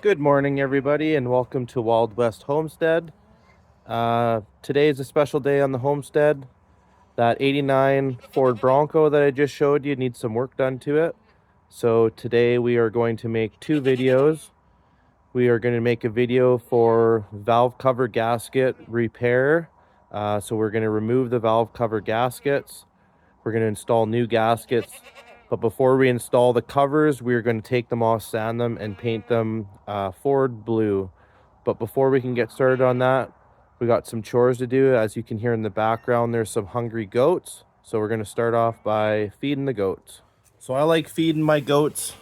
Good morning, everybody, and welcome to Wild West Homestead. Today is a special day on the homestead. That 89 Ford Bronco that I just showed you needs some work done to it. So today we are going to make two videos. We are going to make a video for valve cover gasket repair. So we're going to remove the valve cover gaskets. We're going to install new gaskets. But before we install the covers, we're going to take them off, sand them, and paint them Ford blue. But before we can get started on that, we got some chores to do. As you can hear in the background, there's some hungry goats. So we're going to start off by feeding the goats. So I like feeding my goats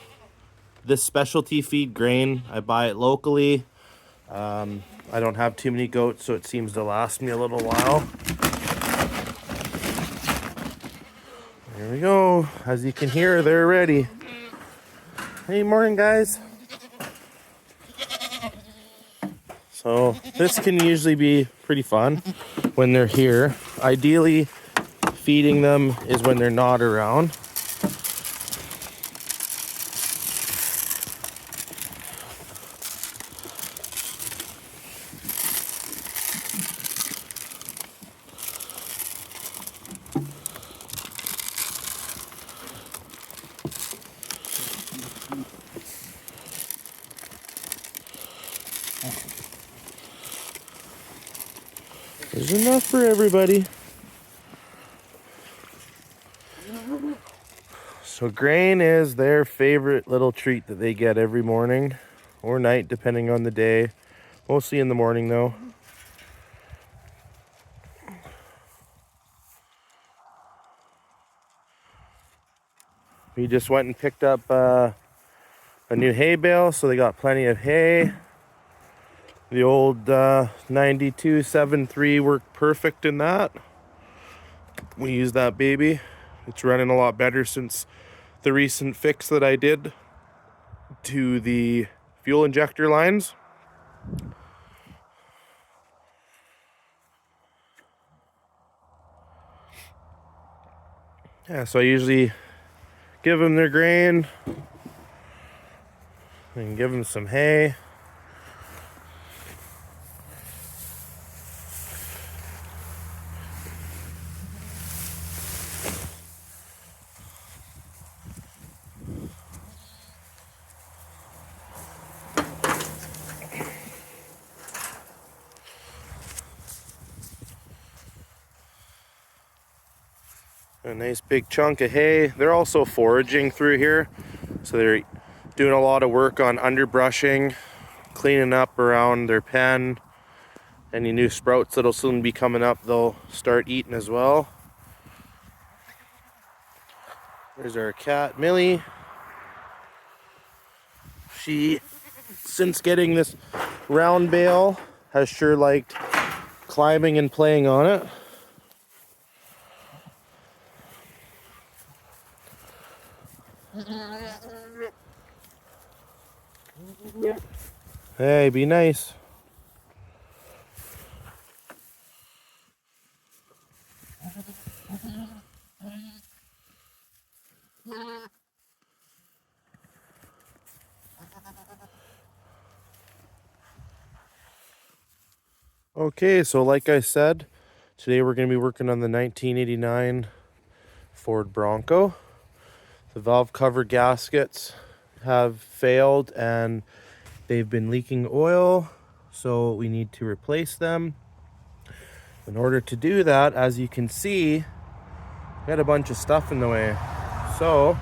this specialty feed grain. I buy it locally. I don't have too many goats, so it seems to last me a little while. There we go. As you can hear, they're ready. Hey, morning, guys. So this can usually be pretty fun when they're here. Ideally, feeding them is when they're not around. There's enough for everybody. So grain is their favorite little treat that they get every morning or night, depending on the day. Mostly in the morning, though. We just went and picked up a new hay bale, so they got plenty of hay. The old 92.73 worked perfect in that. We use that baby. It's running a lot better since the recent fix that I did to the fuel injector lines. Yeah, so I usually give them their grain and give them some hay. A nice big chunk of hay. They're also foraging through here, so they're doing a lot of work on underbrushing, cleaning up around their pen. Any new sprouts that'll soon be coming up, they'll start eating as well. There's our cat, Millie. She, since getting this round bale, has sure liked climbing and playing on it. Hey, be nice. Okay, so like I said, today we're going to be working on the 1989 Ford Bronco. The valve cover gaskets have failed and they've been leaking oil, so we need to replace them. In order to do that, as you can see, we got a bunch of stuff in the way. So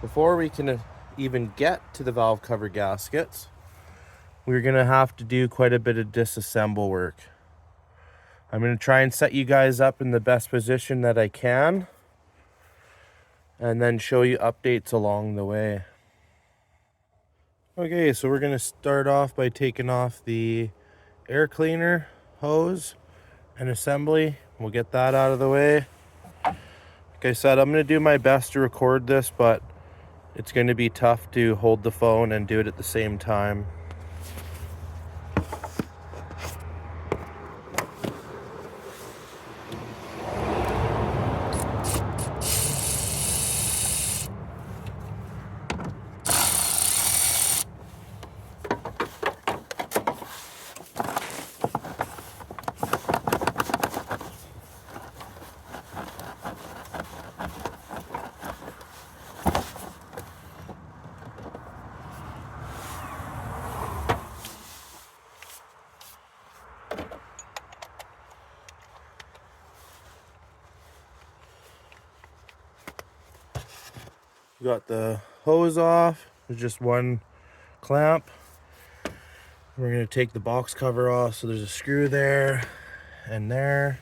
before we can even get to the valve cover gaskets, we're gonna have to do quite a bit of disassemble work. I'm gonna try and set you guys up in the best position that I can, and then show you updates along the way. Okay, so we're gonna start off by taking off the air cleaner hose and assembly. We'll get that out of the way. Like I said, I'm gonna do my best to record this, but it's gonna be tough to hold the phone and do it at the same time. We got the hose off. There's just one clamp. We're gonna take the box cover off. So there's a screw there and there.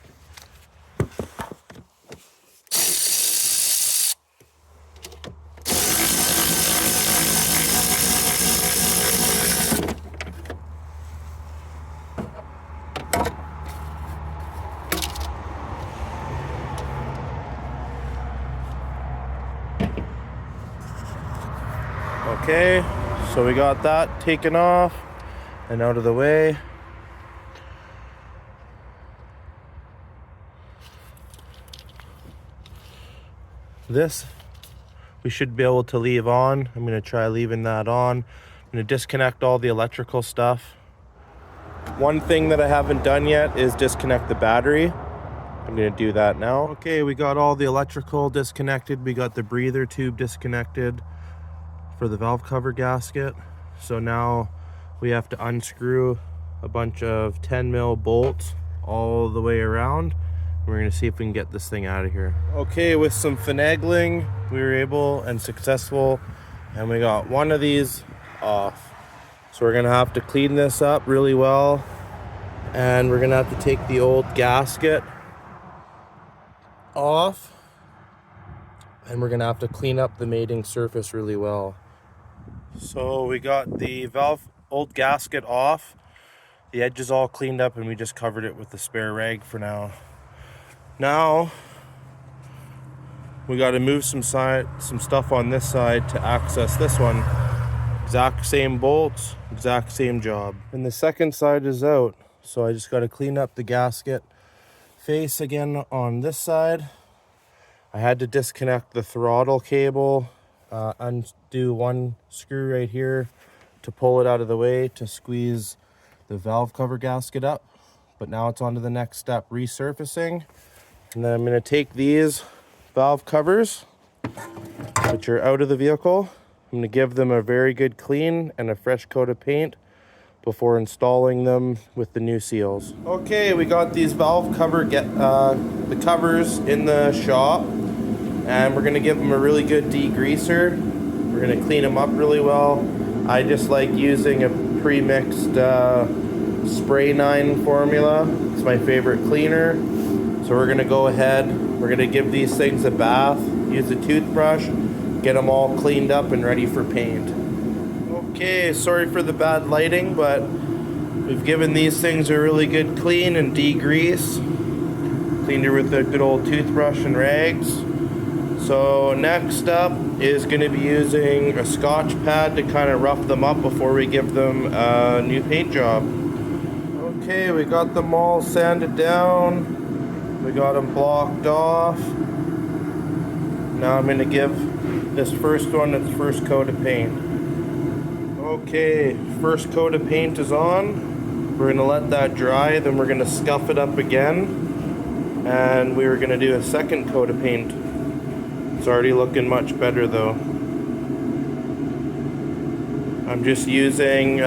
Okay, so we got that taken off and out of the way. This we should be able to leave on. I'm going to try leaving that on. I'm going to disconnect all the electrical stuff. One thing that I haven't done yet is disconnect the battery. I'm going to do that now. Okay, we got all the electrical disconnected. We got the breather tube disconnected for the valve cover gasket. So now we have to unscrew a bunch of 10 mil bolts all the way around. We're gonna see if we can get this thing out of here. Okay, with some finagling, we were able and successful, and we got one of these off. So we're gonna have to clean this up really well, and we're gonna have to take the old gasket off, and we're gonna have to clean up the mating surface really well. So we got the valve old gasket off. The edge is all cleaned up, and we just covered it with the spare rag for now. Now we got to move some stuff on this side to access this one. Exact same bolts, exact same job. And the second side is out, so I just got to clean up the gasket face again on this side. I had to disconnect the throttle cable, undo one screw right here to pull it out of the way to squeeze the valve cover gasket up. But now it's on to the next step, resurfacing. And then I'm going to take these valve covers, which are out of the vehicle. I'm going to give them a very good clean and a fresh coat of paint before installing them with the new seals. Okay, we got these valve cover the covers in the shop, and we're going to give them a really good degreaser. We're going to clean them up really well. I just like using a pre-mixed spray 9 formula. It's my favorite cleaner. So we're gonna go ahead, we're gonna give these things a bath, use a toothbrush, get them all cleaned up and ready for paint. Okay, sorry for the bad lighting, but we've given these things a really good clean and degrease. Cleaned it with a good old toothbrush and rags. So next up is gonna be using a Scotch pad to kind of rough them up before we give them a new paint job. Okay, we got them all sanded down. We got them blocked off. Now I'm going to give this first one its first coat of paint. Okay, first coat of paint is on. We're going to let that dry, then we're going to scuff it up again. And we're going to do a second coat of paint. It's already looking much better though. I'm just using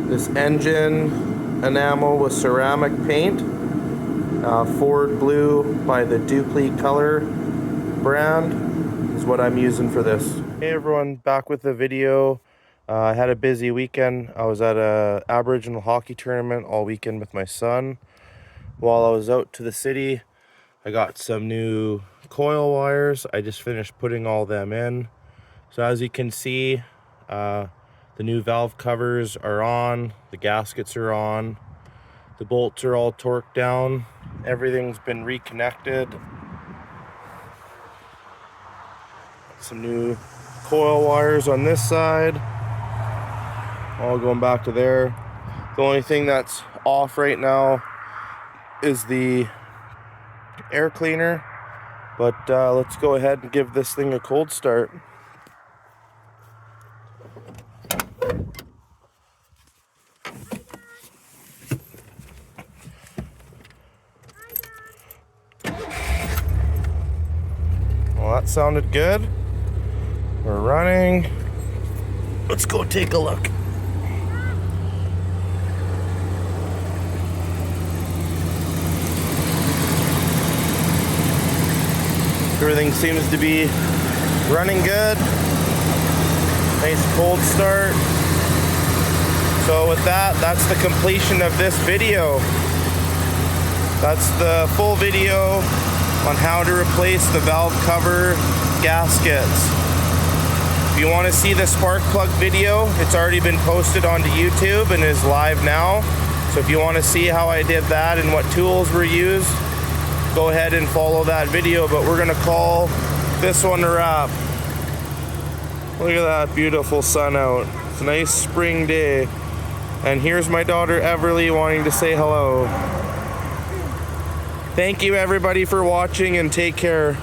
this engine enamel with ceramic paint, Ford Blue by the Dupli Color brand is what I'm using for this. Hey everyone, back with the video. I had a busy weekend. I was at a Aboriginal hockey tournament all weekend with my son. While I was out to the city, I got some new coil wires. I just finished putting all them in. So as you can see, the new valve covers are on, the gaskets are on, the bolts are all torqued down, everything's been reconnected. Some new coil wires on this side, all going back to there. The only thing that's off right now is the air cleaner, but let's go ahead and give this thing a cold start. Well, that sounded good. We're running. Let's go take a look. Everything seems to be running good. Nice cold start. So with that, that's the completion of this video. That's the full video on how to replace the valve cover gaskets. If you want to see the spark plug video, it's already been posted onto YouTube and is live now. So if you want to see how I did that and what tools were used, go ahead and follow that video. But we're gonna call this one a wrap. Look at that beautiful sun out. It's a nice spring day. And here's my daughter Everly wanting to say hello. Thank you everybody for watching, and take care.